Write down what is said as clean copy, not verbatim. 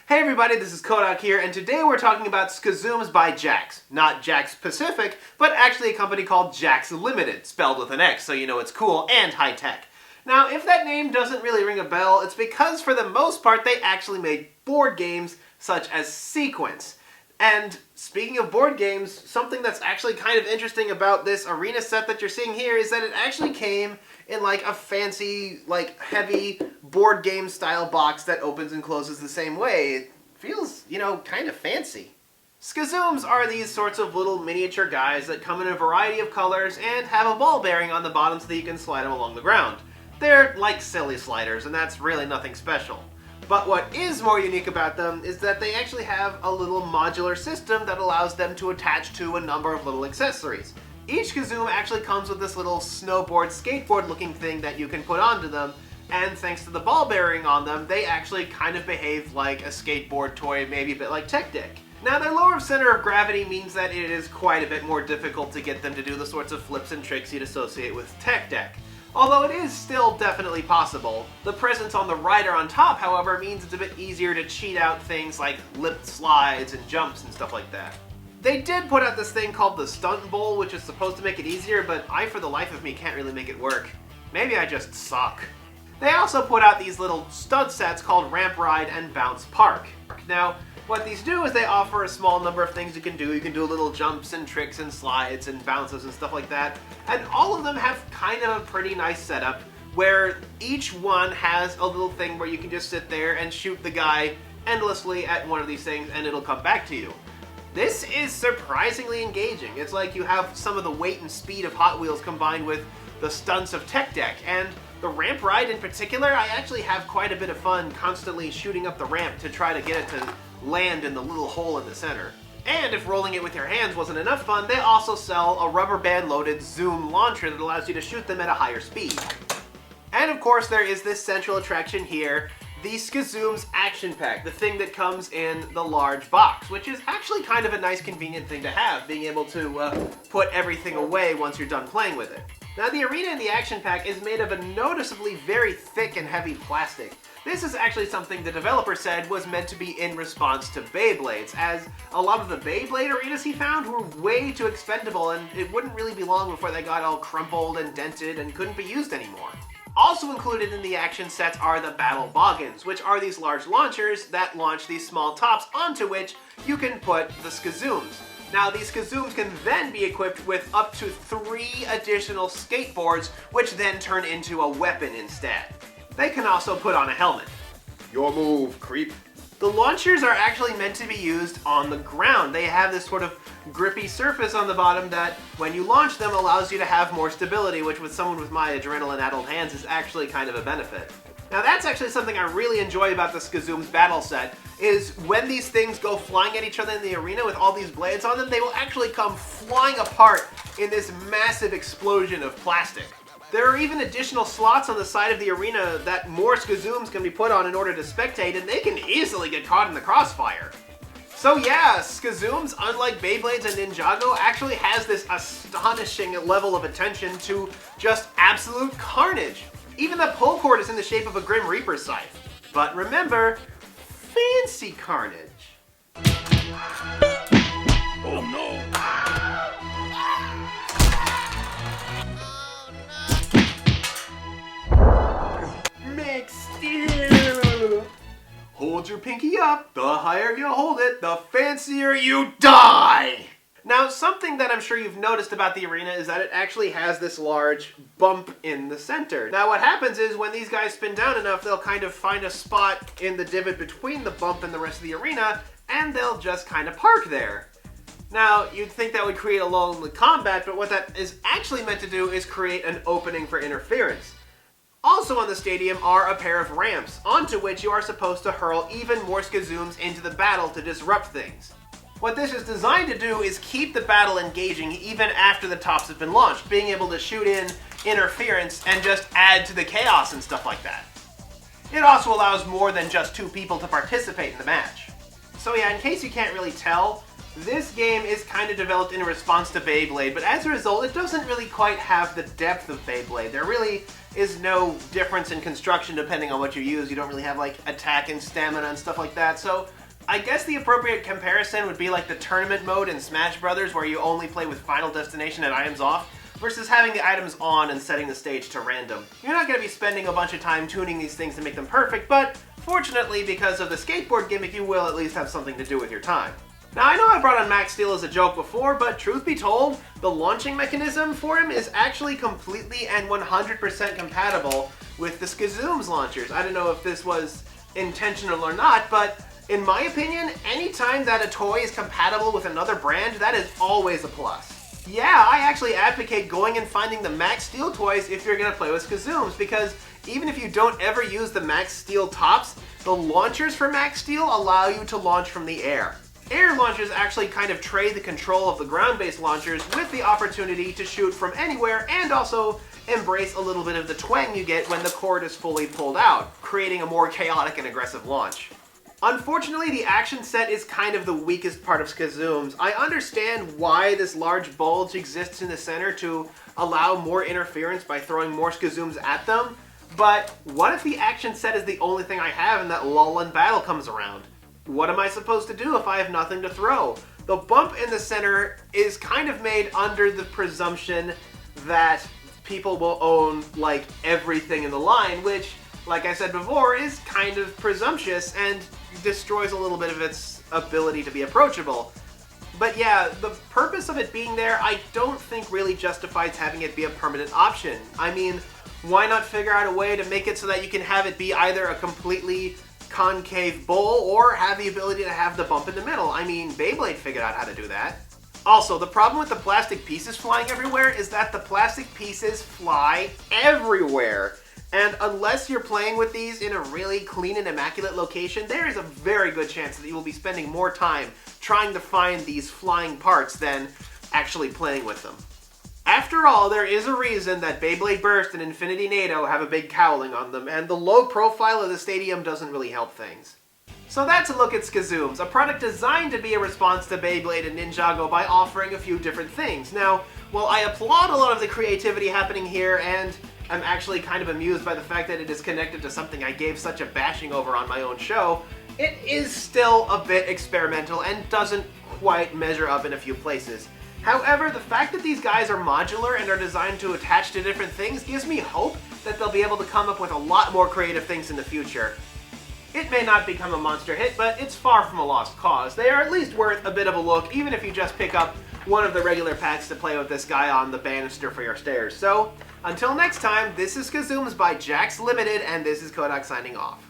Hey everybody, this is Kohdok here, and today we're talking about Skazooms by Jax. Not Jax Pacific, but actually a company called Jax Limited, spelled with an X, so you know it's cool and high-tech. Now, if that name doesn't really ring a bell, it's because for the most part they actually made board games such as Sequence. And speaking of board games, something that's actually kind of interesting about this arena set that you're seeing here is that it actually came in like a fancy, like heavy board game style box that opens and closes the same way. It feels, you know, kind of fancy. Skazooms are these sorts of little miniature guys that come in a variety of colors and have a ball bearing on the bottom so that you can slide them along the ground. They're like silly sliders, and that's really nothing special. But what is more unique about them is that they actually have a little modular system that allows them to attach to a number of little accessories. Each Skazoom actually comes with this little snowboard, skateboard looking thing that you can put onto them, and thanks to the ball bearing on them, they actually kind of behave like a skateboard toy, maybe a bit like Tech Deck. Now, their lower center of gravity means that it is quite a bit more difficult to get them to do the sorts of flips and tricks you'd associate with Tech Deck. Although it is still definitely possible. The presence on the rider on top, however, means it's a bit easier to cheat out things like lip slides and jumps and stuff like that. They did put out this thing called the Stunt Bowl, which is supposed to make it easier, but I, for the life of me, can't really make it work. Maybe I just suck. They also put out these little stud sets called Ramp Ride and Bounce Park. Now, what these do is they offer a small number of things you can do. You can do little jumps and tricks and slides and bounces and stuff like that. And all of them have kind of a pretty nice setup where each one has a little thing where you can just sit there and shoot the guy endlessly at one of these things and it'll come back to you. This is surprisingly engaging. It's like you have some of the weight and speed of Hot Wheels combined with the stunts of Tech Deck. And the ramp ride in particular, I actually have quite a bit of fun constantly shooting up the ramp to try to get it to land in the little hole in the center. And if rolling it with your hands wasn't enough fun, they also sell a rubber band loaded zoom launcher that allows you to shoot them at a higher speed. And of course there is this central attraction here, the Skazooms Action Pack, the thing that comes in the large box, which is actually kind of a nice convenient thing to have, being able to put everything away once you're done playing with it. Now, the arena in the Action Pack is made of a noticeably very thick and heavy plastic. This is actually something the developer said was meant to be in response to Beyblades, as a lot of the Beyblade arenas he found were way too expendable and it wouldn't really be long before they got all crumpled and dented and couldn't be used anymore. Also included in the action sets are the Battle Boggins, which are these large launchers that launch these small tops onto which you can put the Skazooms. Now, these Skazooms can then be equipped with up to 3 additional skateboards, which then turn into a weapon instead. They can also put on a helmet. Your move, creep. The launchers are actually meant to be used on the ground. They have this sort of grippy surface on the bottom that, when you launch them, allows you to have more stability, which with someone with my adrenaline-addled hands is actually kind of a benefit. Now, that's actually something I really enjoy about the Skazooms battle set, is when these things go flying at each other in the arena with all these blades on them, they will actually come flying apart in this massive explosion of plastic. There are even additional slots on the side of the arena that more Skazooms can be put on in order to spectate, and they can easily get caught in the crossfire. So yeah, Skazooms, unlike Beyblades and Ninjago, actually has this astonishing level of attention to just absolute carnage. Even the pull cord is in the shape of a Grim Reaper scythe. But remember, fancy carnage. Oh no! Hold your pinky up. The higher you hold it, the fancier you die! Now, something that I'm sure you've noticed about the arena is that it actually has this large bump in the center. Now, what happens is when these guys spin down enough, they'll kind of find a spot in the divot between the bump and the rest of the arena, and they'll just kind of park there. Now, you'd think that would create a lull in the combat, but what that is actually meant to do is create an opening for interference. Also on the stadium are a pair of ramps, onto which you are supposed to hurl even more Skazooms into the battle to disrupt things. What this is designed to do is keep the battle engaging even after the tops have been launched, being able to shoot in interference and just add to the chaos and stuff like that. It also allows more than just 2 people to participate in the match. So yeah, in case you can't really tell, This game is kind of developed in response to Beyblade, but as a result, it doesn't really quite have the depth of Beyblade. There really is no difference in construction depending on what you use. You don't really have, like, attack and stamina and stuff like that, so I guess the appropriate comparison would be like the tournament mode in Smash Brothers, where you only play with Final Destination and items off, versus having the items on and setting the stage to random. You're not going to be spending a bunch of time tuning these things to make them perfect, but fortunately, because of the skateboard gimmick, you will at least have something to do with your time. Now, I know I brought on Max Steel as a joke before, but truth be told, the launching mechanism for him is actually completely and 100% compatible with the Skazooms launchers. I don't know if this was intentional or not, but in my opinion, anytime that a toy is compatible with another brand, that is always a plus. Yeah, I actually advocate going and finding the Max Steel toys if you're going to play with Skazooms, because even if you don't ever use the Max Steel tops, the launchers for Max Steel allow you to launch from the air. Air launchers actually kind of trade the control of the ground-based launchers with the opportunity to shoot from anywhere and also embrace a little bit of the twang you get when the cord is fully pulled out, creating a more chaotic and aggressive launch. Unfortunately, the action set is kind of the weakest part of Skazooms. I understand why this large bulge exists in the center to allow more interference by throwing more Skazooms at them, but what if the action set is the only thing I have and that lull in battle comes around? What am I supposed to do if I have nothing to throw? The bump in the center is kind of made under the presumption that people will own, like, everything in the line, which, like I said before, is kind of presumptuous and destroys a little bit of its ability to be approachable. But yeah, the purpose of it being there, I don't think really justifies having it be a permanent option. I mean, why not figure out a way to make it so that you can have it be either a completely concave bowl or have the ability to have the bump in the middle? I mean, Beyblade figured out how to do that. Also, the problem with the plastic pieces flying everywhere is that the plastic pieces fly everywhere. And unless you're playing with these in a really clean and immaculate location, there is a very good chance that you will be spending more time trying to find these flying parts than actually playing with them. After all, there is a reason that Beyblade Burst and Infinity NATO have a big cowling on them, and the low profile of the stadium doesn't really help things. So that's a look at Skazooms, a product designed to be a response to Beyblade and Ninjago by offering a few different things. Now, while I applaud a lot of the creativity happening here, and I'm actually kind of amused by the fact that it is connected to something I gave such a bashing over on my own show, it is still a bit experimental and doesn't quite measure up in a few places. However, the fact that these guys are modular and are designed to attach to different things gives me hope that they'll be able to come up with a lot more creative things in the future. It may not become a monster hit, but it's far from a lost cause. They are at least worth a bit of a look, even if you just pick up one of the regular packs to play with this guy on the banister for your stairs. So, until next time, this is Skazooms by Jax Limited, and this is Kohdok signing off.